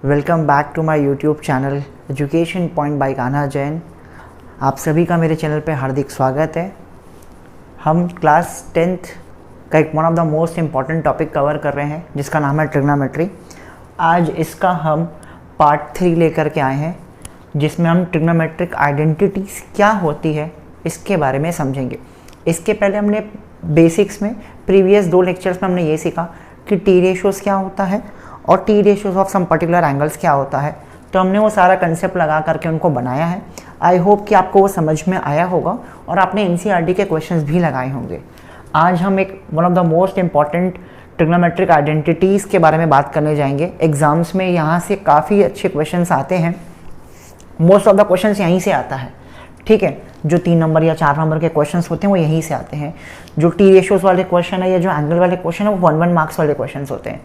Welcome back to my YouTube channel Education Point by Kanha Jain. आप सभी का मेरे चैनल पे हार्दिक स्वागत है। हम क्लास 10th का एक one of the most important topic cover कर रहे हैं जिसका नाम है ट्रिग्नोमेट्री। आज इसका हम पार्ट 3 लेकर के आए हैं जिसमें हम ट्रिग्नोमेट्रिक आइडेंटिटीज़ क्या होती है इसके बारे में समझेंगे। इसके पहले हमने बेसिक्स में प्रीवियस 2 लेक्चर्स में हमने ये सीखा कि टी रेशियोज़ क्या होता है और T ratios of some particular angles क्या होता है। तो हमने वो सारा कंसेप्ट लगा करके उनको बनाया है। आई होप कि आपको वो समझ में आया होगा और आपने एनसीईआरटी के क्वेश्चंस भी लगाए होंगे। आज हम एक one of the most important trigonometric identities के बारे में बात करने जाएंगे। एग्जाम्स में यहाँ से काफ़ी अच्छे क्वेश्चंस आते हैं। मोस्ट ऑफ द क्वेश्चंस यहीं से आता है, ठीक है। जो 3 नंबर या 4 नंबर के क्वेश्चंस होते हैं वो यहीं से आते हैं। जो टी रेशियोज़ वाले क्वेश्चन है या जो एंगल वाले क्वेश्चन है वो 1-1 मार्क्स वाले क्वेश्चन होते हैं,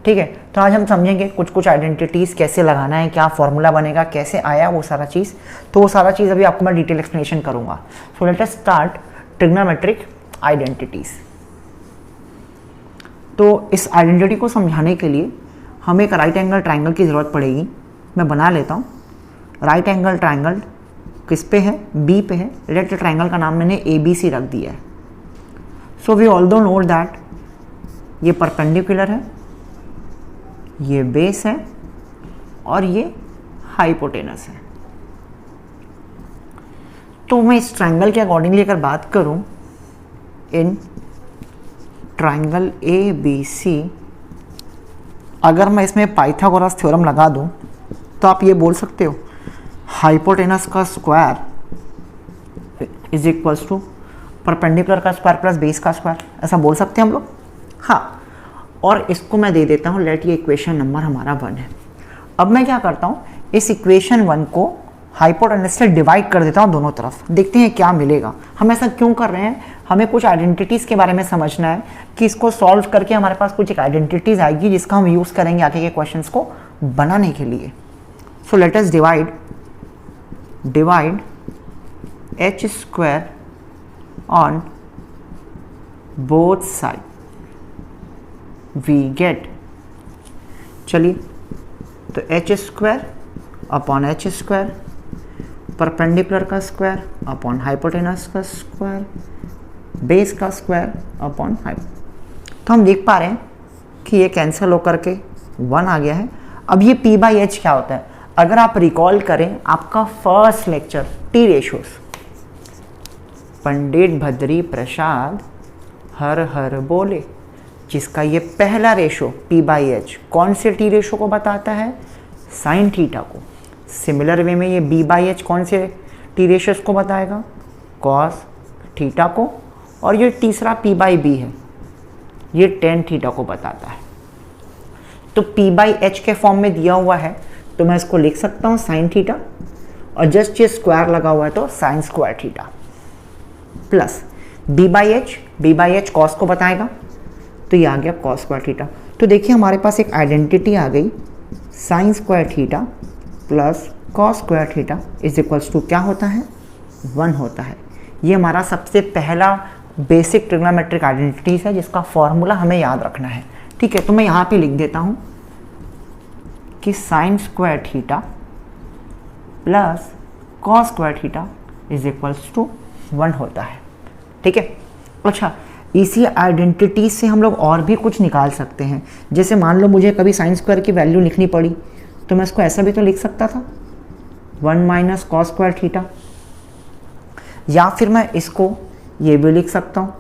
ठीक है। तो आज हम समझेंगे कुछ आइडेंटिटीज़ कैसे लगाना है, क्या फॉर्मूला बनेगा, कैसे आया वो सारा चीज़। तो वो सारा चीज़ अभी आपको मैं डिटेल एक्सप्लेनेशन करूँगा। सो let us start trigonometric identities. तो इस आइडेंटिटी को समझाने के लिए हमें एक राइट एंगल ट्राइंगल की ज़रूरत पड़ेगी। मैं बना लेता हूँ। राइट एंगल ट्राइंगल किस पे है? बी पे है। लेट ट्राइंगल का नाम मैंने ABC रख दिया है। So we although note that ये परपेंडिकुलर है, ये बेस है और ये हाइपोटेनस है। तो मैं इस ट्राइंगल के अकॉर्डिंगली अगर बात करूं, इन ट्राइंगल ABC अगर मैं इसमें पाइथागोरस थ्योरम लगा दूं तो आप ये बोल सकते हो हाइपोटेनस का square is equals to perpendicular का स्क्वायर प्लस बेस का स्क्वायर, ऐसा बोल सकते हैं हम लोग। हाँ, और इसको मैं दे देता हूँ लेट, ये इक्वेशन नंबर हमारा 1 है। अब मैं क्या करता हूँ, इस इक्वेशन 1 को हाइपोटेनस से डिवाइड कर देता हूँ दोनों तरफ। देखते हैं क्या मिलेगा। हम ऐसा क्यों कर रहे हैं? हमें कुछ आइडेंटिटीज़ के बारे में समझना है कि इसको सॉल्व करके हमारे पास कुछ एक आइडेंटिटीज़ आएगी जिसका हम यूज़ करेंगे आगे के क्वेश्चंस को बनाने के लिए। So let us divide h square on both side we get, चलिए, तो h square upon h square, perpendicular का स्क्वायर अपॉन हाइपोटेनस का स्क्वायर, बेस का स्क्वायर अपॉन हाइप। तो हम देख पा रहे हैं कि ये कैंसिल होकर के 1 आ गया है। अब ये P/H क्या होता है? अगर आप रिकॉल करें आपका फर्स्ट लेक्चर टी रेशियोज, पंडित भद्री प्रसाद हर हर बोले, जिसका ये पहला रेशो P/H कौन से टी रेशो को बताता है? साइन थीटा को। सिमिलर वे में ये B/H कौन से टी रेशियोज को बताएगा? कॉस थीटा को। और ये तीसरा P/B है, ये टेन थीटा को बताता है। तो P/H के फॉर्म में दिया हुआ है तो मैं इसको लिख सकता हूँ साइन थीटा, और जस्ट ये स्क्वायर लगा हुआ है तो sine square theta, plus B/H cos को बताएगा तो ये आ गया कॉस स्क्वायर थीटा। तो देखिए हमारे पास एक आइडेंटिटी आ गई, sine square theta plus cos square theta is equals to क्या होता है? 1 होता है। ये हमारा सबसे पहला बेसिक ट्रिग्नोमेट्रिक आइडेंटिटीज है जिसका फॉर्मूला हमें याद रखना है, ठीक है। तो मैं यहाँ पे लिख देता हूँ कि sine square theta plus cos square theta is equals to 1 होता है, ठीक है। अच्छा, इसी आइडेंटिटी से हम लोग और भी कुछ निकाल सकते हैं। जैसे मान लो मुझे कभी साइन स्क्वायर की वैल्यू लिखनी पड़ी तो मैं इसको ऐसा भी तो लिख सकता था, 1 माइनस कॉस स्क्वायर थीटा। या फिर मैं इसको ये भी लिख सकता हूँ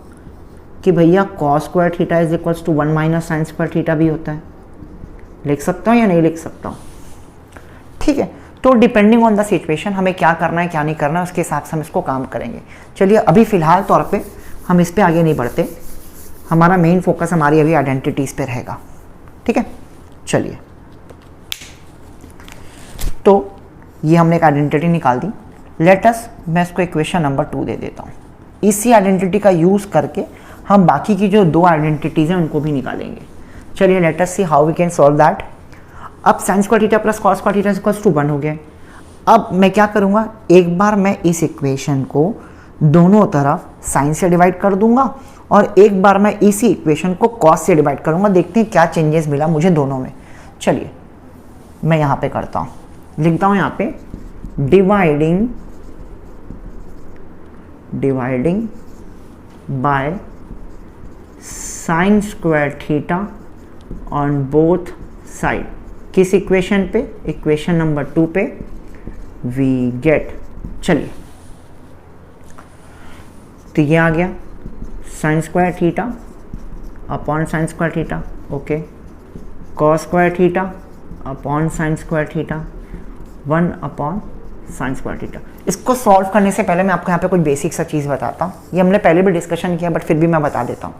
कि भैया cos square theta is equals to 1 minus sine square theta भी होता है। लिख सकता हूँ या नहीं लिख सकता हूँ? ठीक है। तो डिपेंडिंग ऑन द सिचुएशन हमें क्या करना है क्या नहीं करना है उसके हिसाब से हम इसको काम करेंगे। चलिए, अभी फ़िलहाल तौर पे हम इस पे आगे नहीं बढ़ते। हमारा मेन फोकस हमारी अभी आइडेंटिटीज़ पे रहेगा, ठीक है। चलिए, तो ये हमने एक आइडेंटिटी निकाल दी। लेट अस, मैं इसको इक्वेशन नंबर 2 दे देता हूँ। इसी आइडेंटिटी का यूज़ करके हम बाकी की जो 2 आइडेंटिटीज़ हैं उनको भी निकालेंगे। चलिए, let us see how we can solve that. अब sine square theta plus cos square theta equals to 1 हो गया। अब मैं क्या करूँगा, एक बार मैं इस इक्वेशन को दोनों तरफ साइन से डिवाइड कर दूंगा और एक बार मैं इसी इक्वेशन को कॉस से डिवाइड करूंगा। देखते हैं क्या चेंजेस मिला मुझे दोनों में। चलिए, मैं यहाँ पे करता हूँ, लिखता हूँ यहाँ पे dividing by sine square theta on both side. किस इक्वेशन पे? इक्वेशन नंबर 2 पे वी गेट, चलिए तो ये आ गया sign square theta upon sine square theta, okay, cos square theta upon sine square theta 1 upon sine square theta. इसको solve करने से पहले मैं आपको यहाँ पे कुछ बेसिक सा चीज़ बताता हूँ। ये हमने पहले भी डिस्कशन किया बट फिर भी मैं बता देता हूँ।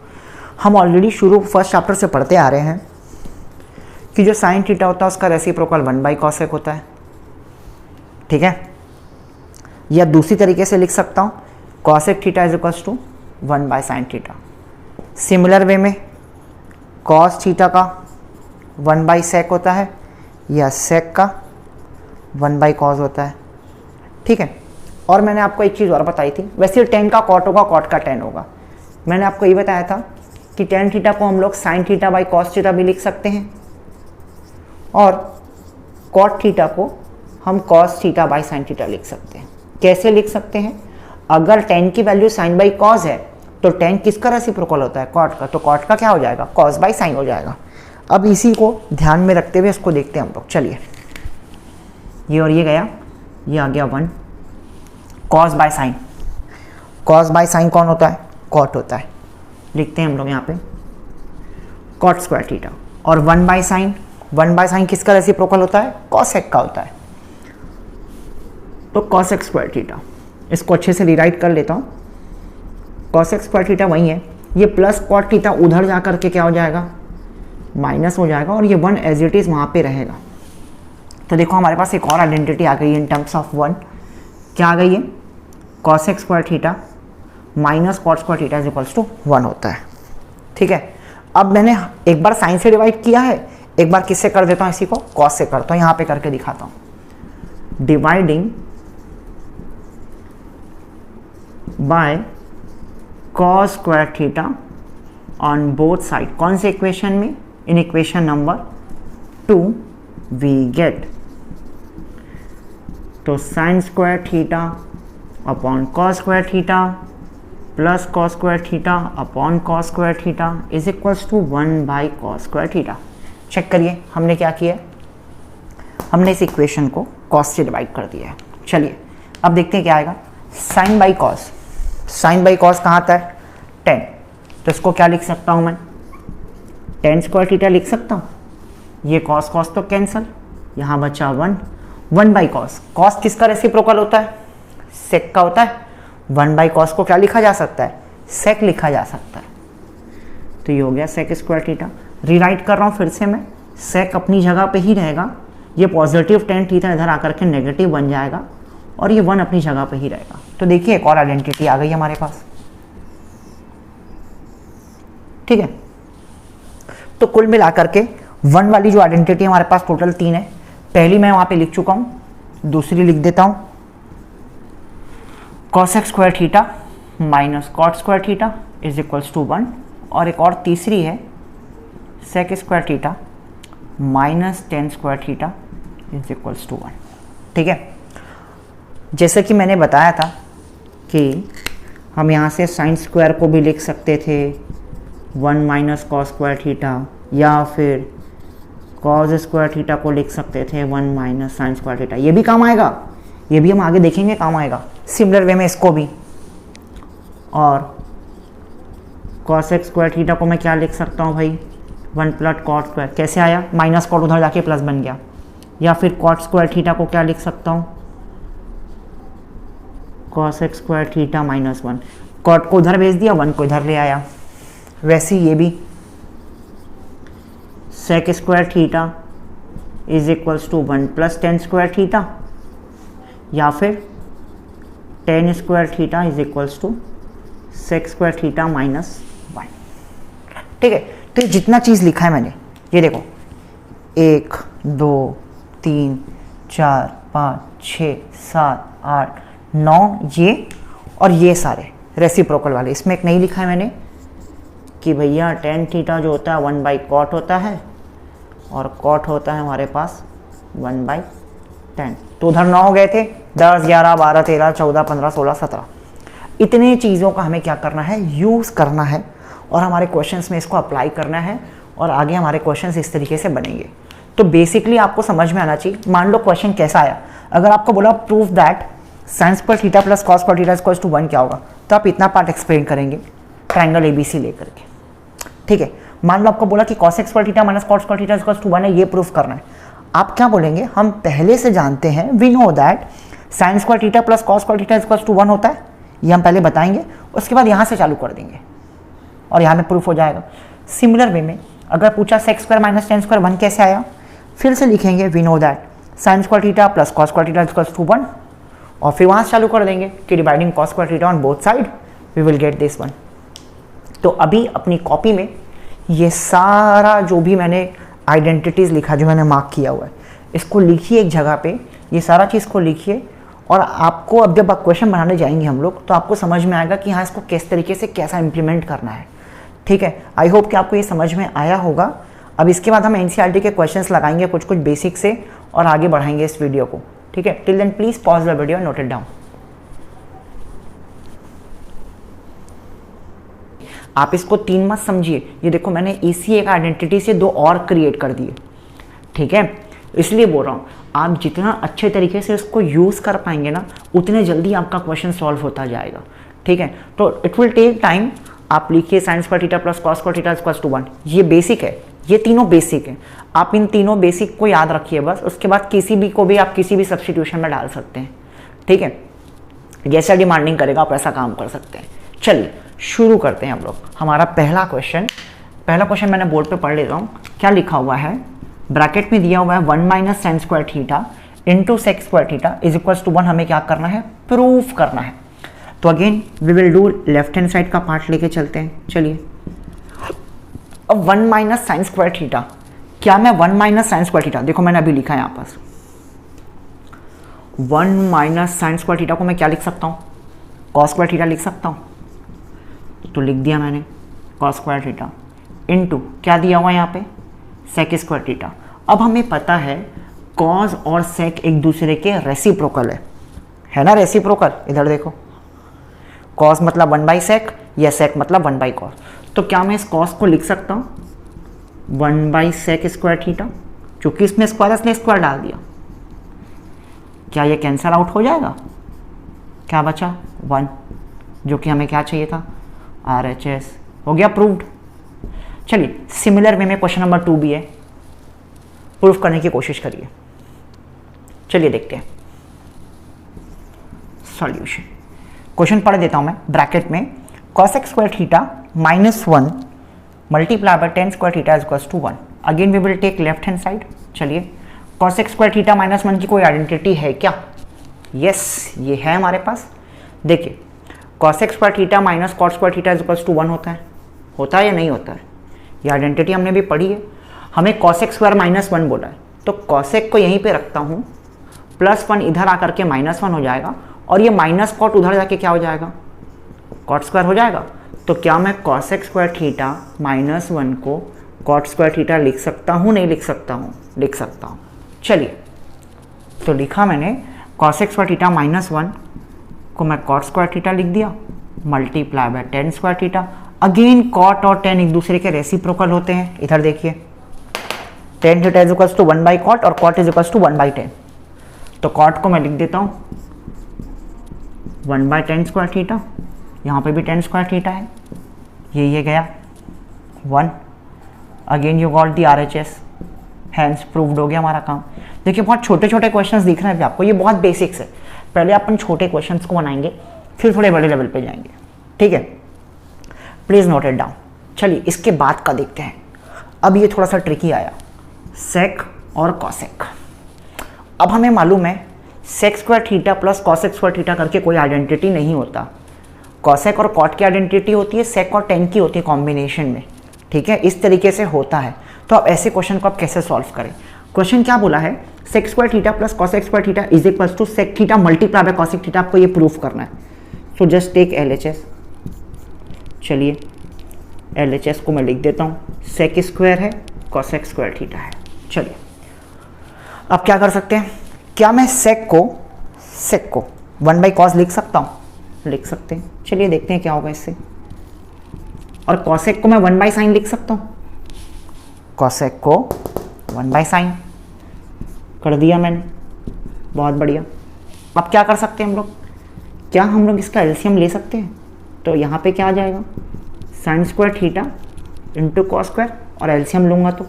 हम ऑलरेडी शुरू फर्स्ट चैप्टर से पढ़ते आ रहे हैं कि जो साइन थीटा होता है उसका रेसिप्रोकल 1/cosec होता है, ठीक है। या दूसरी तरीके से लिख सकता हूँ cosec theta is equals to 1/sin theta. Similar way में cos थीटा का 1/sec होता है या sec का 1/cos होता है, ठीक है। और मैंने आपको एक चीज़ और बताई थी, वैसे tan का cot होगा, cot का tan होगा। मैंने आपको ये बताया था कि tan थीटा को हम लोग sin theta by cos theta भी लिख सकते हैं और cot थीटा को हम cos theta by sin theta लिख सकते हैं। कैसे लिख सकते हैं? अगर tan की वैल्यू sin बाई cos है तो tan किसका रेसिप्रोकल होता है? cot का, तो cot का क्या हो जाएगा? cos बाई sin हो जाएगा। अब इसी को ध्यान में रखते हुए इसको देखते हैं हम लोग। चलिए ये और ये गया, ये आ गया 1 cos by sin। cos by sin कौन होता है? cot होता है। लिखते हैं हम लोग यहाँ पे cot स्क्वायर थीटा और 1/sin किसका रेसिप्रोकल होता है? cosec का होता है, तो cosec स्क्वायर थीटा। इसको अच्छे से रिराइट कर लेता हूँ। cosec स्क्वायर थीटा वही है, ये प्लस cot थीटा उधर जा करके क्या हो जाएगा? माइनस हो जाएगा और ये 1 एज इट इज़ वहाँ पे रहेगा। तो देखो हमारे पास एक और आइडेंटिटी आ गई है इन टर्म्स ऑफ 1। क्या आ गई है? cosec square theta minus cot square theta is equals to 1 होता है, ठीक है। अब मैंने एक बार साइन से डिवाइड किया है, एक बार किससे कर देता हूँ? इसी को cos से करता हूँ, यहाँ पे करके दिखाता हूँ। Dividing by cos square theta on both side. कौन से इक्वेशन में? In equation number 2 we get, तो sine square theta upon cos square theta plus cos square theta upon cos square theta is equals to 1/cos square theta. Check करिए हमने क्या किया, हमने इस इक्वेशन को cos से डिवाइड कर दिया है। चलिए अब देखते हैं क्या आएगा। sin by cos, sin by cos कहाँ आता है? tan, तो इसको क्या लिख सकता हूँ मैं? tan स्क्वायर थीटा लिख सकता हूँ। ये cos cos तो कैंसल, यहाँ बचा 1/cos। cos किसका रेसिप्रोकल होता है? sec का होता है। 1/cos को क्या लिखा जा सकता है? sec लिखा जा सकता है। तो ये हो गया sec स्क्वायर थीटा। रीराइट कर रहा हूँ फिर से मैं, sec अपनी जगह पे ही रहेगा, ये पॉजिटिव tan थीटा इधर आकर के नेगेटिव बन जाएगा और ये 1 अपनी जगह पे ही रहेगा। तो देखिए एक और आइडेंटिटी आ गई हमारे पास, ठीक है। तो कुल मिलाकर के 1 वाली जो आइडेंटिटी हमारे पास टोटल 3 है। पहली मैं वहाँ पे लिख चुका हूँ, दूसरी लिख देता हूँ cosec square theta minus cot square theta is equals to 1, और एक और तीसरी है sec square theta minus tan square theta is equals to 1, ठीक है। जैसे कि मैंने बताया था कि हम यहाँ से साइन स्क्वायर को भी लिख सकते थे 1 माइनस cos स्क्वायर थीटा, या फिर cos स्क्वायर थीटा को लिख सकते थे 1 माइनस साइन स्क्वायर थीटा। ये भी काम आएगा, ये भी हम आगे देखेंगे काम आएगा। सिमिलर वे में इसको भी, और cosec स्क्वायर थीटा को मैं क्या लिख सकता हूँ भाई? 1 प्लस cot स्क्वायर। कैसे आया? माइनस cot उधर जाके प्लस बन गया। या फिर cot स्क्वायर थीटा को क्या लिख सकता हूँ? cosec square theta minus 1। cot को उधर भेज दिया, 1 को इधर ले आया। वैसे ये भी sec square theta is equals to 1 plus tan square theta, या फिर tan square theta is equals to sec square theta minus 1, ठीक है। तो ये जितना चीज़ लिखा है मैंने, ये देखो 1 2 3 4 5 6 7 8 9, ये और ये सारे रेसिप्रोकल वाले। इसमें एक नहीं लिखा है मैंने कि भैया tan थीटा जो होता है 1/cot होता है, और cot होता है हमारे पास 1/10। तो उधर 9 हो गए थे, 10, 11, 12, 13, 14, 15, 16, 17। इतने चीज़ों का हमें क्या करना है, यूज़ करना है और हमारे क्वेश्चंस में इसको अप्लाई करना है और आगे हमारे क्वेश्चंस इस तरीके से बनेंगे। तो बेसिकली आपको समझ में आना चाहिए। मान लो क्वेश्चन कैसा आया, अगर आपको बोला proof that sin square theta plus cos square theta equals to 1 क्या होगा, तो आप इतना पार्ट एक्सप्लेन करेंगे ट्रायंगल ABC लेकर के। ठीक है, मान लो आपको बोला कि cos square theta minus cos square theta equals to 1 है, ये प्रूफ करना है। आप क्या बोलेंगे, हम पहले से जानते हैं, we know that sin square theta plus cos square theta equals to 1 होता है, ये हम पहले बताएंगे, उसके बाद यहाँ से चालू कर देंगे और यहाँ में प्रूफ हो जाएगा। सिमिलर वे में अगर पूछा sec square minus tan square 1 कैसे आया, फिर से लिखेंगे we know that sin square theta plus cos square theta equals to 1 और फिर वहाँ से चालू कर देंगे कि dividing cos square theta on both side we will get this 1। तो अभी अपनी कॉपी में ये सारा जो भी मैंने आइडेंटिटीज़ लिखा, जो मैंने मार्क किया हुआ है, इसको लिखिए एक जगह पे, ये सारा चीज़ को लिखिए और आपको अब जब आप क्वेश्चन बनाने जाएंगे हम लोग, तो आपको समझ में आएगा कि हाँ इसको किस तरीके से कैसा इम्प्लीमेंट करना है। ठीक है, आई होप कि आपको ये समझ में आया होगा। अब इसके बाद हम एनसीईआरटी के क्वेश्चंस लगाएंगे कुछ कुछ बेसिक से और आगे बढ़ाएंगे इस वीडियो को। ठीक है, till then please pause the video, note it down. आप इसको 3 मत समझिए, ये देखो मैंने इसी एक आइडेंटिटी से 2 और क्रिएट कर दिए। ठीक है, इसलिए बोल रहा हूँ आप जितना अच्छे तरीके से इसको यूज़ कर पाएंगे ना, उतने जल्दी आपका क्वेश्चन सॉल्व होता जाएगा। ठीक है, तो इट विल टेक टाइम। आप लिखिए sin square theta plus cos square theta equals to 1, ये बेसिक है, ये तीनों बेसिक है। आप इन तीनों बेसिक को याद रखिए बस, उसके बाद किसी भी को भी आप किसी भी सब्स्टिट्यूशन में डाल सकते हैं। ठीक है, जैसा डिमांडिंग करेगा आप ऐसा काम कर सकते हैं। चलिए शुरू करते हैं हम लोग। हमारा पहला क्वेश्चन मैंने बोर्ड पे पढ़ लेता हूँ। क्या लिखा हुआ है, ब्रैकेट में दिया हुआ है 1 minus sin square theta into sec square theta is equals to 1। हमें क्या करना है, प्रूफ करना है। तो again we will do left hand side का पार्ट लेके चलते हैं। चलिए, अब 1 माइनस sin स्क्वायर थीटा, क्या मैं 1 माइनस sin स्क्वायर थीटा, देखो मैंने अभी लिखा है यहाँ पास 1 माइनस sin स्क्वायर थीटा को मैं क्या लिख सकता हूँ, cos स्क्वायर थीटा लिख सकता हूँ। तो लिख दिया मैंने cos स्क्वायर थीटा इंटू क्या दिया हुआ है यहाँ पे, sec स्क्वायर थीटा। अब हमें पता है cos और sec एक दूसरे के रेसिप्रोकल है ना, रेसिप्रोकल। इधर देखो, cos मतलब 1/sec या sec मतलब 1/cos। तो क्या मैं इस cos को लिख सकता हूँ 1/sec स्क्वायर थीटा, क्योंकि इसमें स्क्वायर इसलिए स्क्वायर डाल दिया। क्या ये कैंसल आउट हो जाएगा, क्या बचा 1, जो कि हमें क्या चाहिए था, RHS। हो गया प्रूव्ड। चलिए सिमिलर वे में क्वेश्चन नंबर 2 भी है, प्रूफ करने की कोशिश करिए। चलिए देखते हैं सॉल्यूशन। क्वेश्चन पढ़ देता हूं मैं, ब्रैकेट में cosec square theta minus 1 multiply by tan square theta equals to 1। Again we will take left hand side. चलिए, cosec स्क्वायर थीटा माइनस 1 की कोई आइडेंटिटी है क्या, यस ये है हमारे पास। देखिए cosec square theta minus cot square theta equals to 1 होता है या नहीं होता है, ये आइडेंटिटी हमने भी पढ़ी है। हमें cosec स्क्वायर माइनस 1 बोला है, तो cosec को यहीं पे रखता हूँ, प्लस 1 इधर आकर के माइनस 1 हो जाएगा और ये माइनस cot उधर जाके क्या हो जाएगा, cot स्क्वायर हो जाएगा। तो क्या मैं cosec स्क्वायर थीटा माइनस 1 को cot स्क्वायर थीटा लिख सकता हूँ, नहीं लिख सकता हूँ, लिख सकता हूँ। चलिए, तो लिखा मैंने cosec स्क्वायर थीटा माइनस 1 को मैं cot स्क्वायर थीटा लिख दिया multiply by tan square theta. Again cot और tan एक दूसरे के रेसिप्रोकल होते हैं। इधर देखिए, tan theta is equals to 1/cot और cot is equals to 1/tan। तो cot को मैं लिख देता हूँ 1/tan स्क्वायर थीटा, यहाँ पे भी tan स्क्वायर थीटा है, ये गया 1। Again you got the RHS, hence proved हो गया हमारा काम। देखिए बहुत छोटे छोटे क्वेश्चंस दिख रहे हैं आपको, ये बहुत बेसिक्स है। पहले अपन छोटे क्वेश्चंस को बनाएंगे, फिर थोड़े बड़े लेवल पे जाएंगे। ठीक है, प्लीज नोट इट डाउन। चलिए इसके बाद का देखते हैं। अब ये थोड़ा सा ट्रिकी आया, सेक और कॉसेक। अब हमें मालूम है sec square theta plus cosec square theta करके कोई आइडेंटिटी नहीं होता। कॉसेक और कॉट की आइडेंटिटी होती है, सेक और टेन की होती है कॉम्बिनेशन में। ठीक है, इस तरीके से होता है। तो अब ऐसे क्वेश्चन को आप कैसे सॉल्व करें। क्वेश्चन क्या बोला है, sec square theta plus cosec square theta is equals to sec theta multiply by cosec theta. आपको ये प्रूफ करना है। So just take LHS। चलिए LHS को मैं लिख देता हूँ, सेक स्क्वायर है, कॉसेक स्क्वायर थीटा है। चलिए अब क्या कर सकते हैं, क्या मैं सेक को 1 बाई कॉस लिख सकता हूँ? लिख सकते हैं। चलिए देखते हैं क्या होगा इससे। और कॉसेक को मैं 1 बाई साइन लिख सकता हूँ, कॉसेक को 1 बाई साइन कर दिया मैंने, बहुत बढ़िया। अब क्या कर सकते हैं हम लोग, क्या हम लोग इसका एलसीएम ले सकते हैं? तो यहाँ पे क्या आ जाएगा, sign square theta into cos square, और एलसीएम लूँगा तो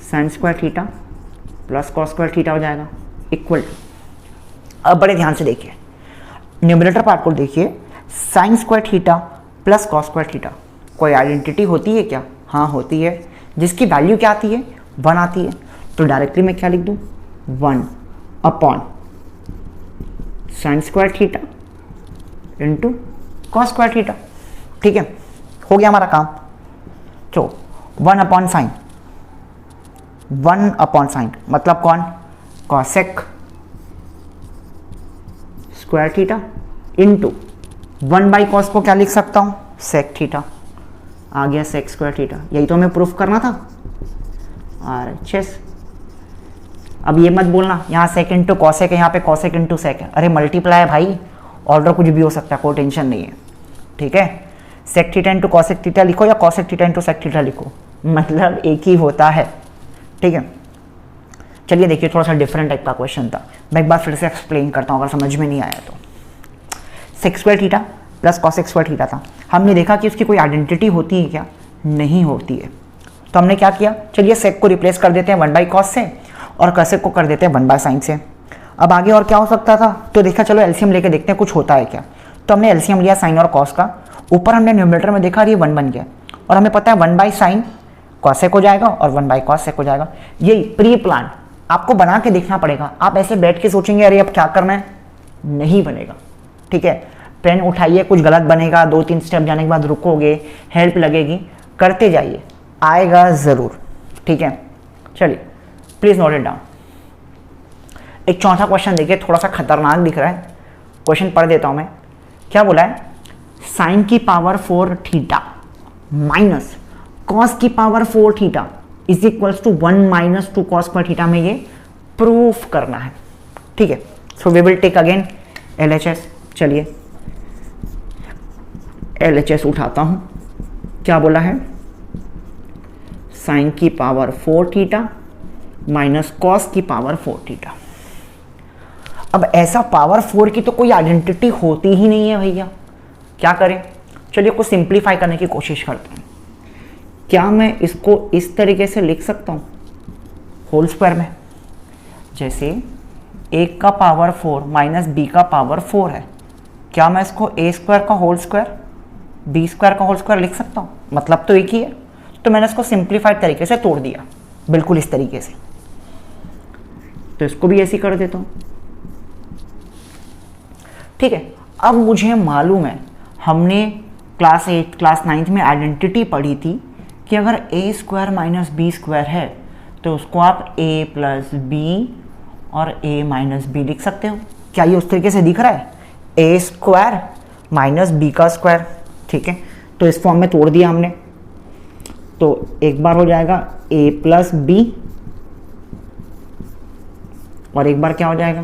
sine square theta plus cos square theta हो जाएगा इक्वल। अब बड़े ध्यान से देखिए, न्यूमरेटर पार्ट को देखिए, sign square theta plus cos square theta कोई आइडेंटिटी होती है क्या? हाँ होती है, जिसकी वैल्यू क्या आती है, 1 आती है। तो डायरेक्टली मैं क्या लिख दूँ, 1 upon sine square theta into cos square theta. ठीक है, हो गया हमारा काम। तो 1 अपॉन साइन, 1 अपॉन साइन मतलब कौन, cosec square theta into 1 by cos को क्या लिख सकता हूँ, सेक थीटा। आ गया सेक स्क्वायर थीटा, यही तो हमें प्रूफ करना था। RHS। अब ये मत बोलना यहाँ सेक इंटू कॉसेक है, यहाँ पे कॉसेक इंटू सेक है। अरे मल्टीप्लाई है भाई, ऑर्डर कुछ भी हो सकता है, कोई टेंशन नहीं है। ठीक है, sec theta into cosec theta लिखो या cosec theta into sec theta लिखो, मतलब एक ही होता है। ठीक है, चलिए देखिए, थोड़ा सा डिफरेंट टाइप का क्वेश्चन था, मैं एक बार फिर से एक्सप्लेन करता हूँ अगर समझ में नहीं आया तो। Sec square theta plus cosec square theta था, हमने देखा कि उसकी कोई आइडेंटिटी होती है क्या, नहीं होती है। तो हमने क्या किया, चलिए सेक को रिप्लेस कर देते हैं 1 बाई कॉस से और कॉसेक को कर देते हैं 1 बाई साइन से। अब आगे और क्या हो सकता था, तो देखा चलो एलसीएम लेके देखते हैं कुछ होता है क्या। तो हमने एलसीएम लिया साइन और कॉस का, ऊपर हमने न्यूमरेटर में देखा ये 1 बन गया, और हमें पता है 1 बाई साइन कॉसेक हो जाएगा और 1 बाई कॉसेक हो जाएगा। यही प्री प्लान आपको बना के देखना पड़ेगा। आप ऐसे बैठ के सोचेंगे अरे अब क्या करना है, नहीं बनेगा। ठीक है, पेन उठाइए, कुछ गलत बनेगा, 2-3 स्टेप जाने के बाद रुकोगे, हेल्प लगेगी, करते जाइए, आएगा ज़रूर। ठीक है, चलिए प्लीज़ नोट इट डाउन। एक चौथा क्वेश्चन देखिए, थोड़ा सा खतरनाक दिख रहा है, क्वेश्चन पढ़ देता हूँ मैं। क्या बोला है, साइन की पावर 4 थीटा माइनस कॉस की power 4 theta is equals to 1 minus 2 cos square theta में ये प्रूफ करना है। ठीक है, so we will take again LHS। चलिए LHS उठाता हूं, क्या बोला है, साइन की पावर 4 थीटा माइनस कॉस की पावर 4 थीटा। अब ऐसा पावर 4 की तो कोई आइडेंटिटी होती ही नहीं है भैया, क्या करें। चलिए कुछ सिंप्लीफाई करने की कोशिश करते हैं। क्या मैं इसको इस तरीके से लिख सकता हूँ होल स्क्वायर में, जैसे a का पावर 4 माइनस b का पावर 4 है, क्या मैं इसको a स्क्वायर का होल स्क्वायर b स्क्वायर का होल स्क्वायर लिख सकता हूँ, मतलब तो एक ही है। तो मैंने इसको सिंप्लीफाइड तरीके से तोड़ दिया, बिल्कुल इस तरीके से। तो इसको भी ऐसे कर देता हूँ। ठीक है, अब मुझे मालूम है, हमने क्लास 8 क्लास 9 में आइडेंटिटी पढ़ी थी कि अगर a square minus B square है तो उसको आप a प्लस बी और a माइनस बी लिख सकते हो। क्या ये उस तरीके से दिख रहा है, a स्क्वायर माइनस बी का स्क्वायर। ठीक है, तो इस फॉर्म में तोड़ दिया हमने, तो एक बार हो जाएगा a प्लस बी और एक बार क्या हो जाएगा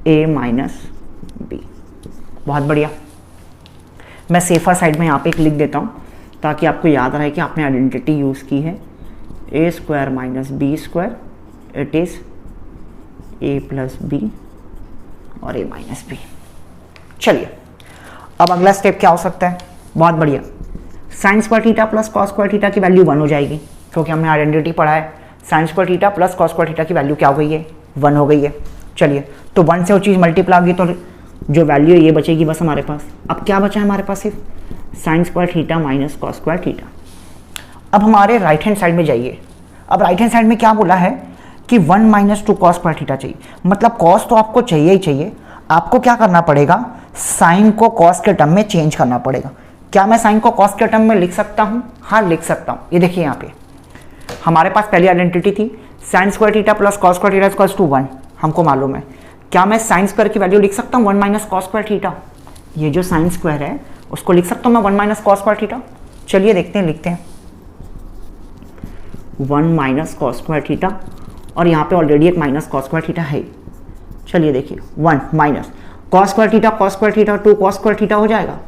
a माइनस बी। बहुत बढ़िया, मैं सेफर साइड में यहाँ पे एक लिख देता हूँ ताकि आपको याद रहे कि आपने आइडेंटिटी यूज़ की है, a square minus B square it is a plus B और a माइनस बी। चलिए अब अगला स्टेप क्या हो सकता है, बहुत बढ़िया, sign square theta plus cos square theta की वैल्यू 1 हो जाएगी, क्योंकि हमने आइडेंटिटी पढ़ा है। Sign square theta plus cos square theta की वैल्यू क्या हो गई है, 1 हो गई है। चलिए, तो 1 से वो चीज़ मल्टीप्लाई होगी तो जो वैल्यू है ये बचेगी बस हमारे पास। अब क्या बचा है हमारे पास, सिर्फ sign square theta minus cos square theta. अब हमारे राइट हैंड साइड में जाइए। अब राइट हैंड साइड में क्या बोला है कि 1 माइनस 2 कॉस स्क्वायर थीटा चाहिए, मतलब कॉस तो आपको चाहिए ही चाहिए। आपको क्या करना पड़ेगा, साइन को कॉस के टर्म में चेंज करना पड़ेगा। क्या मैं साइन को कॉस के टर्म में लिख सकता हूँ, हाँ लिख सकता हूँ। ये देखिए यहाँ पे हमारे पास पहली आइडेंटिटी थी sine square theta plus cos square theta equals to 1, हमको मालूम है। क्या मैं साइन स्क्वायर की वैल्यू लिख सकता हूँ 1 माइनस कॉस स्क्वायर थीटा, ये जो साइन स्क्वायर है उसको लिख सकता हूँ मैं 1 माइनस कॉस स्क्वायर थीटा। चलिए देखते हैं, लिखते हैं 1 माइनस कॉस स्क्वायर थीटा, और यहाँ पे ऑलरेडी एक माइनस कॉस स्क्वायर थीटा है। चलिए देखिए 1 minus cos square theta 2 cos square theta हो जाएगा,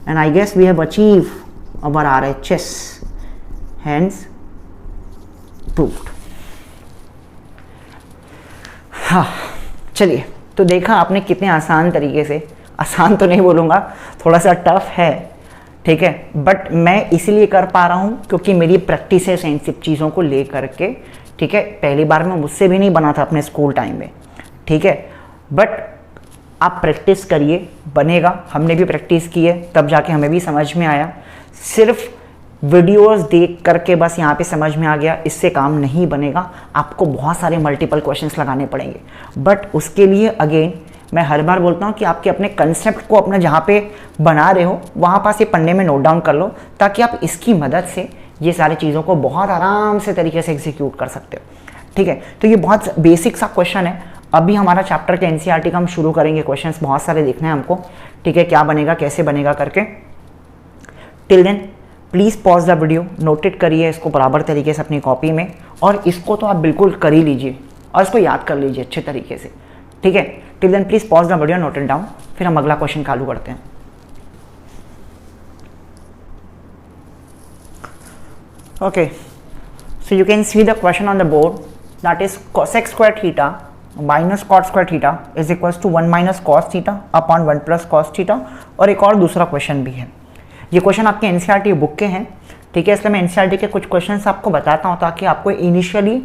and I guess we have achieve our RHS, hence proved. हाँ चलिए, तो देखा आपने कितने आसान तरीके से, आसान तो नहीं बोलूँगा, थोड़ा सा टफ है, ठीक है, बट मैं इसीलिए कर पा रहा हूँ क्योंकि मेरी प्रैक्टिस है इन सब चीज़ों को ले करके, ठीक है। पहली बार में मुझसे भी नहीं बना था अपने स्कूल टाइम में, ठीक है, बट आप प्रैक्टिस करिए, बनेगा। हमने भी प्रैक्टिस की है, तब जाके हमें भी समझ में आया। सिर्फ वीडियोस देख करके बस यहाँ पे समझ में आ गया, इससे काम नहीं बनेगा, आपको बहुत सारे मल्टीपल क्वेश्चंस लगाने पड़ेंगे। बट उसके लिए अगेन मैं हर बार बोलता हूँ कि आपके अपने कंसेप्ट को अपना जहाँ पे बना रहे हो वहाँ पास ये पन्ने में नोट डाउन कर लो, ताकि आप इसकी मदद से ये सारी चीज़ों को बहुत आराम से तरीके से एग्जीक्यूट कर सकते हो, ठीक है। तो ये बहुत बेसिक सा क्वेश्चन है। अभी हमारा चैप्टर के NCERT का हम शुरू करेंगे, क्वेश्चंस बहुत सारे देखने हैं हमको, ठीक है, क्या बनेगा कैसे बनेगा करके। Till then please pause the video, notate करिए इसको बराबर तरीके से अपनी कॉपी में, और इसको तो आप बिल्कुल कर ही लीजिए और इसको याद कर लीजिए अच्छे तरीके से, ठीक है। Till then please pause the video, note it down, फिर हम अगला क्वेश्चन चालू करते हैं। Okay, so you can see the question on the board, that is cosec square theta minus cot square theta is equals to 1 minus cos theta upon 1 plus cos theta. और एक और दूसरा क्वेश्चन भी है, ये क्वेश्चन आपके NCERT book के हैं, ठीक है, इसलिए मैं NCERT के कुछ क्वेश्चंस आपको बताता हूँ ताकि आपको इनिशियली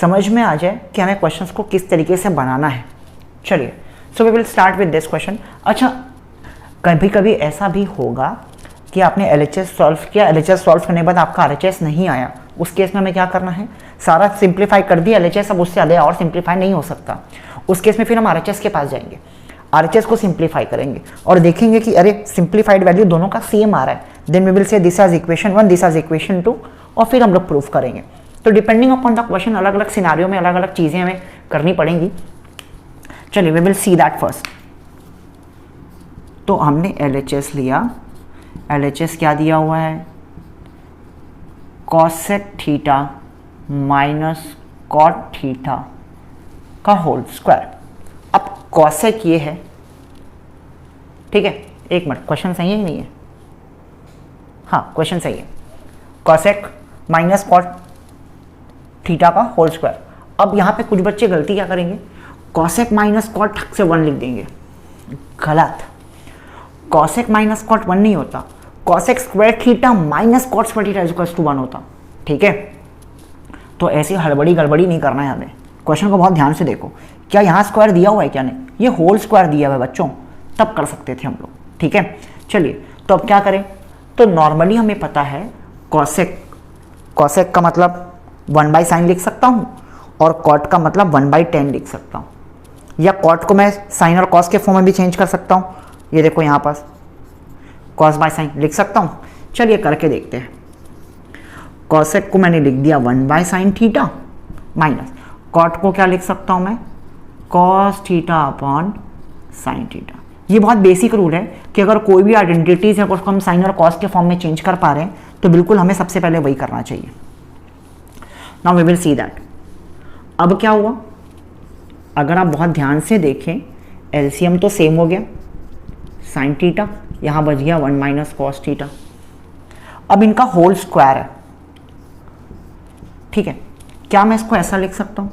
समझ में आ जाए कि हमें क्वेश्चंस को किस तरीके से बनाना है। चलिए, so we will start with this question. अच्छा, कभी कभी ऐसा भी होगा कि आपने LHS सॉल्व किया, LHS सॉल्व करने के बाद आपका RHS नहीं आया, उस केस में हमें क्या करना है, सारा सिंप्लीफाई कर दिया LHS, अब उससे ज़्यादा और सिंप्लीफाई नहीं हो सकता। उस केस में फिर हम RHS के पास जाएंगे, RHS को सिंप्लीफाई करेंगे और देखेंगे कि अरे सिंप्लीफाइड वैल्यू दोनों का सेम आ रहा है, then we will say this as equation 1, this as equation 2, और फिर हम लोग प्रूफ करेंगे। तो डिपेंडिंग अपॉन द क्वेश्चन अलग अलग सिनारियो में अलग अलग चीज़ें हमें करनी पड़ेंगी। चलिए, we will see that first. तो हमने LHS लिया, LHS क्या दिया हुआ है, cosec theta minus cot theta का होल स्क्वायर। अब cosec ये है, ठीक है, एक मिनट, क्वेश्चन सही है कि नहीं है? हाँ, क्वेश्चन सही है, cosec माइनस cot थीटा का होल स्क्वायर। अब यहाँ पे कुछ बच्चे गलती क्या करेंगे, cosec माइनस cot से 1 लिख देंगे, गलत। cosec माइनस cot 1 नहीं होता, cosec square theta minus cot square theta equals to 1 होता, ठीक है। तो ऐसी हड़बड़ी गड़बड़ी नहीं करना है हमें, क्वेश्चन को बहुत ध्यान से देखो, क्या यहाँ स्क्वायर दिया हुआ है क्या, नहीं, ये होल स्क्वायर दिया हुआ है बच्चों, तब कर सकते थे हम लोग, ठीक है। चलिए, तो अब क्या करें, तो नॉर्मली हमें पता है cosec का मतलब 1/sin लिख सकता हूँ, और cot का मतलब 1/10 लिख सकता हूँ, या cot को मैं sin और cos के फॉर्म में भी चेंज कर सकता हूँ। ये देखो यहाँ पास cos/sin लिख सकता हूँ। चलिए करके देखते हैं। cosec को मैंने लिख दिया 1/sin थीटा, माइनस cot को क्या लिख सकता हूँ मैं, cos theta upon sin theta. ये बहुत बेसिक रूल है कि अगर कोई भी आइडेंटिटीज है उसको हम साइन और cos के फॉर्म में चेंज कर पा रहे हैं तो बिल्कुल हमें सबसे पहले वही करना चाहिए। Now we will see that. अब क्या हुआ, अगर आप बहुत ध्यान से देखें, LCM तो सेम हो गया, sin थीटा यहाँ बच गया 1 माइनस cos थीटा। अब इनका होल स्क्वायर है, ठीक है, क्या मैं इसको ऐसा लिख सकता हूँ,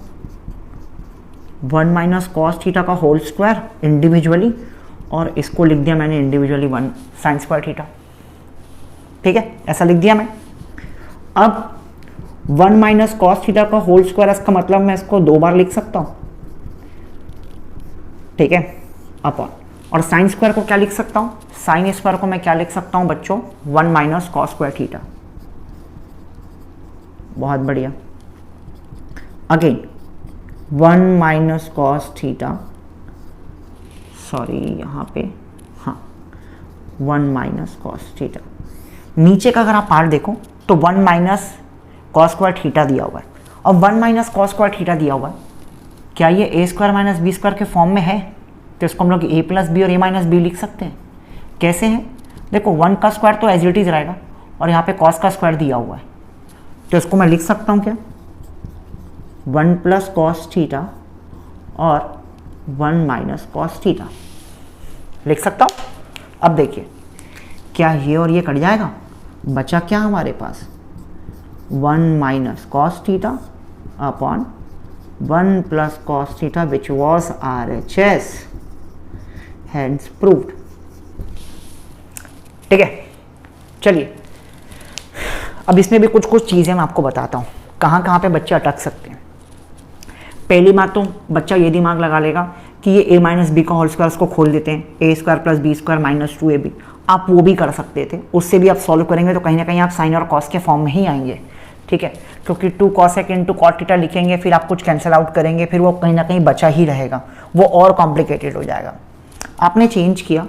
1 माइनस cos थीटा का होल स्क्वायर इंडिविजुअली, और इसको लिख दिया मैंने इंडिविजुअली 1 sin स्क्वायर थीटा, ठीक है, ऐसा लिख दिया मैं। अब 1 माइनस cos थीटा का होल स्क्वायर, इसका मतलब मैं इसको 2 बार लिख सकता हूँ, ठीक है, अपॉन, और साइन स्क्वायर को क्या लिख सकता हूँ, साइन स्क्वायर को मैं क्या लिख सकता हूँ बच्चों, 1 माइनस cos स्क्वायर थीटा। बहुत बढ़िया। Again 1 minus cos theta, sorry यहाँ पे, हाँ 1 माइनस cos थीटा। नीचे का अगर आप पार्ट देखो तो 1 माइनस cos स्क्वायर थीटा दिया हुआ है, और 1 माइनस cos स्क्वायर थीटा दिया हुआ है, क्या ये a square minus B square के फॉर्म में है, तो इसको हम लोग a प्लस बी और a माइनस बी लिख सकते हैं। कैसे है, देखो 1 का स्क्वायर तो एज इट इज रहेगा, और यहाँ पे cos का स्क्वायर दिया हुआ है, तो इसको मैं लिख सकता हूँ क्या, 1 प्लस कॉस थीटा और 1 माइनस कॉस थीटा लिख सकता हूँ। अब देखिए क्या ये और ये कट जाएगा, बचा क्या हमारे पास, 1 minus cos theta upon 1 plus cos theta which was RHS, hence proved. ठीक है, चलिए अब इसमें भी कुछ कुछ चीज़ें मैं आपको बताता हूँ कहाँ कहाँ पे बच्चे अटक सकते हैं। पहली बात तो बच्चा ये दिमाग लगा लेगा कि ये a माइनस बी का होल स्क्वायर उसको खोल देते हैं, a square plus B square minus 2ab। आप वो भी कर सकते थे, उससे भी आप सॉल्व करेंगे तो कहीं ना कहीं आप साइन और कॉस के फॉर्म में ही आएंगे। ठीक है, क्योंकि 2 cosec इंटू कॉट थीटा लिखेंगे, फिर आप कुछ कैंसिल आउट करेंगे, फिर वो कहीं ना कहीं बचा ही रहेगा, वो और कॉम्प्लिकेटेड हो जाएगा। आपने चेंज किया,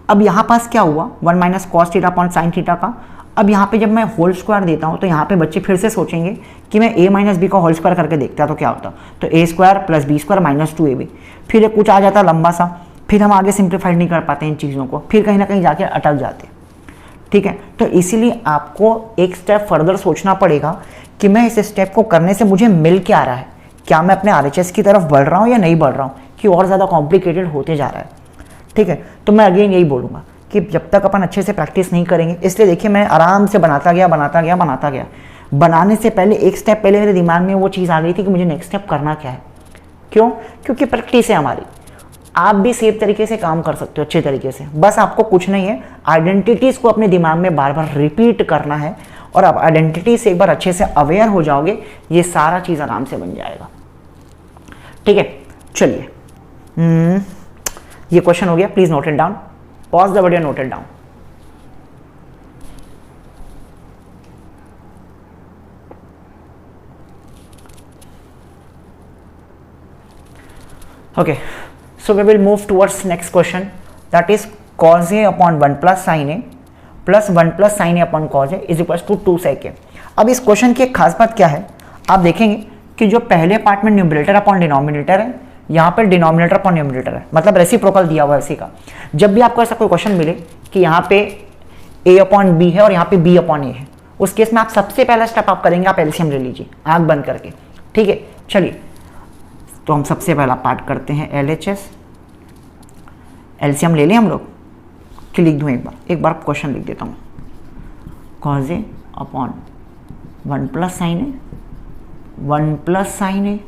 अब यहाँ पास क्या हुआ, 1 minus cos theta upon sine theta का। अब यहाँ पे जब मैं होल स्क्वायर देता हूँ तो यहाँ पे बच्चे फिर से सोचेंगे कि मैं a माइनस बी का होल स्क्वायर करके देखता तो क्या होता, तो a square plus B square minus 2ab, फिर ये कुछ आ जाता लंबा सा, फिर हम आगे सिंप्लीफाइड नहीं कर पाते इन चीज़ों को, फिर कहीं ना कहीं जाके अटक जाते। ठीक है, तो इसीलिए आपको एक स्टेप फर्दर सोचना पड़ेगा कि मैं इस स्टेप को करने से मुझे मिल क्या रहा है, क्या मैं अपने RHS की तरफ बढ़ रहा हूँ या नहीं बढ़ रहा हूँ, कि और ज़्यादा कॉम्प्लिकेटेड होते जा रहा है। ठीक है, तो मैं अगेन यही बोलूँगा कि जब तक अपन अच्छे से प्रैक्टिस नहीं करेंगे, इसलिए देखिए मैं आराम से बनाता गया। बनाने से पहले एक स्टेप पहले मेरे दिमाग में वो चीज़ आ गई थी कि मुझे नेक्स्ट स्टेप करना क्या है। क्यों? क्योंकि प्रैक्टिस है हमारी। आप भी सेफ तरीके से काम कर सकते हो, अच्छे तरीके से। बस आपको कुछ नहीं है, आइडेंटिटीज़ को अपने दिमाग में बार बार रिपीट करना है, और आप आइडेंटिटी से एक बार अच्छे से अवेयर हो जाओगे, ये सारा चीज़ आराम से बन जाएगा। ठीक है, चलिए ये क्वेश्चन हो गया, please note it down, pause the video, note it down. Okay, so we will move towards next question, that is cos a upon 1 plus sin a plus 1 plus sin a upon cos a is equals to 2 sec a। अब इस question की एक खास बात क्या है, आप देखेंगे कि जो पहले पार्ट में न्यूमरेटर अपॉन डिनोमिनेटर है, यहाँ पर डिनोमिनेटर अपॉन न्यूमरेटर है, मतलब रेसिप्रोकल दिया हुआ है इसी का। जब भी आपको ऐसा कोई क्वेश्चन मिले कि यहाँ पे a अपॉन b है और यहाँ पे b अपॉन a है, उस केस में आप सबसे पहला स्टेप आप करेंगे, आप एलसीएम ले लीजिए आंख बंद करके। ठीक है, चलिए तो हम सबसे पहला पार्ट करते हैं LHS, एलसीएम ले लें हम लोग, कि लिख दूँ एक बार क्वेश्चन लिख देता हूँ, cos a upon 1 plus sign A, 1 plus sign A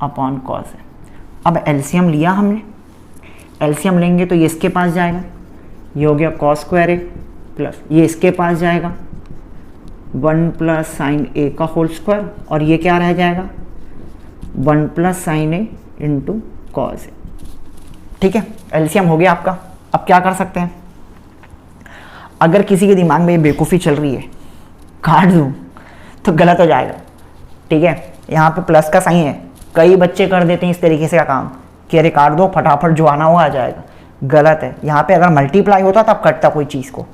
upon cos a। अब एलसीएम लिया हमने, एलसीएम लेंगे तो ये इसके पास जाएगा, ये हो गया cos स्क्वायर ए, प्लस ये इसके पास जाएगा 1 प्लस साइन ए का होल स्क्वायर, और ये क्या रह जाएगा 1 plus sign A into cos A. ठीक है, एलसीएम हो गया आपका। अब क्या कर सकते हैं, अगर किसी के दिमाग में ये बेवकूफ़ी चल रही है काट दूँ तो गलत हो जाएगा। ठीक है, यहाँ पे प्लस का साइन है, कई बच्चे कर देते हैं इस तरीके से का काम कि अरे काट दो फटाफट जो आना हुआ आ जाएगा, गलत है। यहाँ पे अगर मल्टीप्लाई होता तब कटता कोई चीज़ को,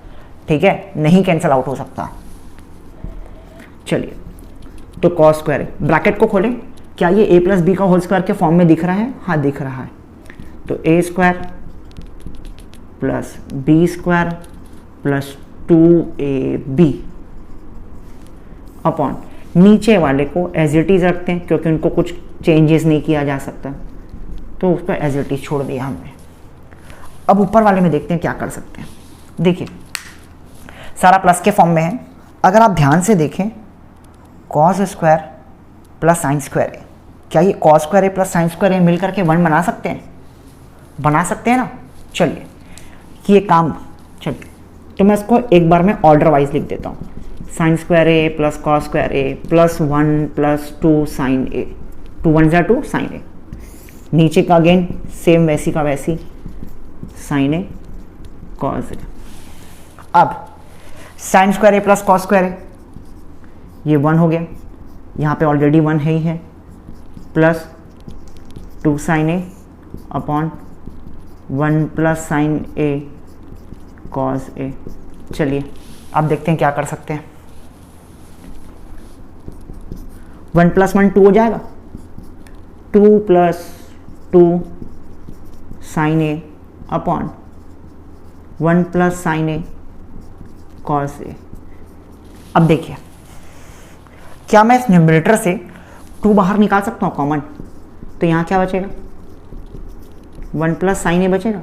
ठीक है, नहीं कैंसिल आउट हो सकता। चलिए तो कॉस स्क्वायर ब्रैकेट को खोलें, क्या ये a प्लस बी का होल स्क्वायर के फॉर्म में दिख रहा है? हाँ दिख रहा है। तो a square plus B square plus 2ab upon नीचे वाले को एज इट इज रखते हैं क्योंकि उनको कुछ चेंजेस नहीं किया जा सकता, तो उसको एज इट इज छोड़ दिया हमने। अब ऊपर वाले में देखते हैं क्या कर सकते हैं। देखिए सारा प्लस के फॉर्म में है, अगर आप ध्यान से देखें cos square plus sine square है, क्या ये कॉस स्क्वायर है प्लस साइन स्क्वायर है मिल करके 1 बना सकते हैं? बना सकते हैं ना। चलिए कि ये काम, चलिए तो मैं इसको एक बार में ऑर्डर वाइज लिख देता हूँ, साइन स्क्वायर ए प्लस कॉस स्क्वायर ए प्लस 1 प्लस 2 साइन ए, 2 1 जा 2 साइन ए, नीचे का अगेन सेम वैसी का वैसी साइन ए कॉस ए। अब साइन स्क्वायर ए प्लस कॉस स्क्वायर ए, ये 1 हो गया, यहाँ पे ऑलरेडी 1 है ही है, plus 2 sign A upon 1 plus sign A cos A. चलिए अब देखते हैं क्या कर सकते हैं। 1 प्लस 1 2 हो जाएगा, 2 plus 2 sign A upon 1 plus sign A cos A. अब देखिए क्या मैं इस न्यूमरेटर से 2 बाहर निकाल सकता हूँ कॉमन? तो यहाँ क्या बचेगा? 1 प्लस साइन ए बचेगा,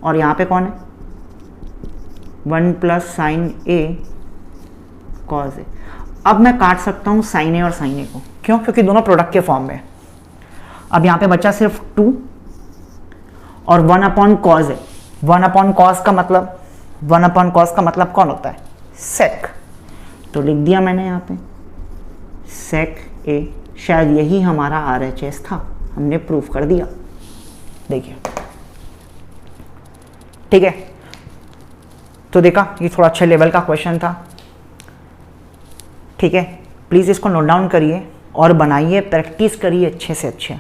और यहाँ पे कौन है? 1 प्लस साइन ए कॉज ए। अब मैं काट सकता हूँ साइन ए और साइन ए को, क्यों? क्योंकि दोनों प्रोडक्ट के फॉर्म में। अब यहाँ पे बचा सिर्फ 2 और 1 अपॉन कॉज है। 1 अपॉन कॉज का मतलब, 1 अपॉन कॉज का मतलब कौन होता है? सेक। तो लिख दिया मैंने यहाँ पे सेक ए। शायद यही हमारा RHS था, हमने प्रूफ कर दिया। देखिए, ठीक है। तो देखा, ये थोड़ा अच्छे लेवल का क्वेश्चन था, ठीक है। प्लीज़ इसको नोट डाउन करिए और बनाइए, प्रैक्टिस करिए अच्छे से अच्छे,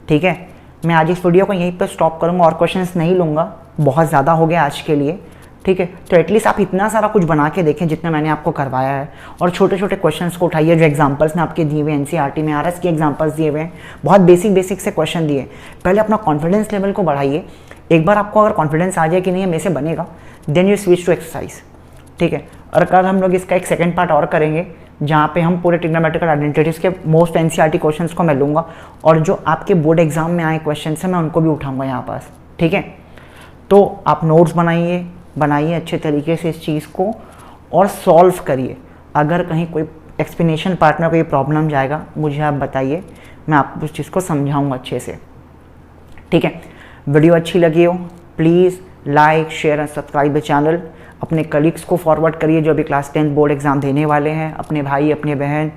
ठीक है। मैं आज इस वीडियो को यहीं पे स्टॉप करूँगा और क्वेश्चंस नहीं लूँगा, बहुत ज़्यादा हो गया आज के लिए, ठीक है। तो एटलीस्ट आप इतना सारा कुछ बना के देखें जितना मैंने आपको करवाया है, और छोटे छोटे क्वेश्चंस को उठाइए जो एग्जांपल्स में आपके दिए हुए NCERT में RS के एग्जांपल्स दिए हुए हैं, बहुत बेसिक से क्वेश्चन दिए। पहले अपना कॉन्फिडेंस लेवल को बढ़ाइए। एक बार आपको अगर कॉन्फिडेंस आ जाए कि नहीं ये मेरे से बनेगा, then you switch to exercise, ठीक है। और कल हम लोग इसका एक सेकेंड पार्ट और करेंगे जहाँ पे हम पूरे ट्रिग्नोमेट्रिकल आइडेंटिटीज़ के मोस्ट NCERT क्वेश्चंस को मैं लूँगा, और जो आपके बोर्ड एग्जाम में आए क्वेश्चन हैं मैं उनको भी उठाऊँगा यहाँ पास, ठीक है। तो आप नोट्स बनाइए अच्छे तरीके से इस चीज़ को और सॉल्व करिए। अगर कहीं कोई एक्सप्लेनेशन पार्ट में कोई प्रॉब्लम जाएगा मुझे आप बताइए, मैं आपको उस चीज़ को समझाऊँगा अच्छे से, ठीक है। वीडियो अच्छी लगी हो please like share and subscribe the channel. अपने कलीग्स को फॉरवर्ड करिए जो अभी क्लास 10 बोर्ड एग्ज़ाम देने वाले हैं, अपने भाई अपने बहन,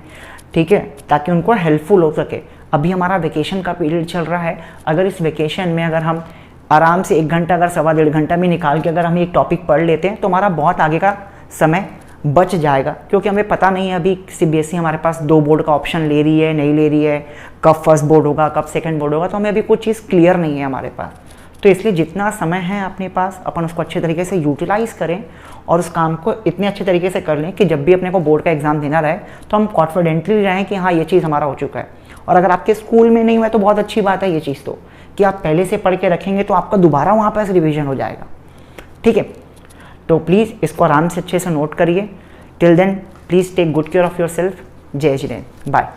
ठीक है, ताकि उनको हेल्पफुल हो सके। अभी हमारा वेकेशन का पीरियड चल रहा है, अगर इस वेकेशन में अगर हम आराम से 1 घंटा अगर 1.25 घंटा भी निकाल के अगर हम एक टॉपिक पढ़ लेते हैं तो हमारा बहुत आगे का समय बच जाएगा, क्योंकि हमें पता नहीं है अभी CBSE हमारे पास 2 बोर्ड का ऑप्शन ले रही है नहीं ले रही है, कब फर्स्ट बोर्ड होगा कब सेकंड बोर्ड होगा, तो हमें अभी कुछ चीज़ क्लियर नहीं है हमारे पास। तो इसलिए जितना समय है अपने पास अपन उसको अच्छे तरीके से यूटिलाइज़ करें और उस काम को इतने अच्छे तरीके से कर लें कि जब भी अपने को बोर्ड का एग्ज़ाम देना रहे तो हम कॉन्फिडेंटली रहें कि हाँ ये चीज़ हमारा हो चुका है। और अगर आपके स्कूल में नहीं हुआ तो बहुत अच्छी बात है ये चीज़, तो कि आप पहले से पढ़ के रखेंगे तो आपका दोबारा वहाँ पर रिविजन हो जाएगा, ठीक है। तो प्लीज़ इसको आराम से अच्छे से नोट करिए। Till then please take good care of yourself. जय श्री राम, बाय।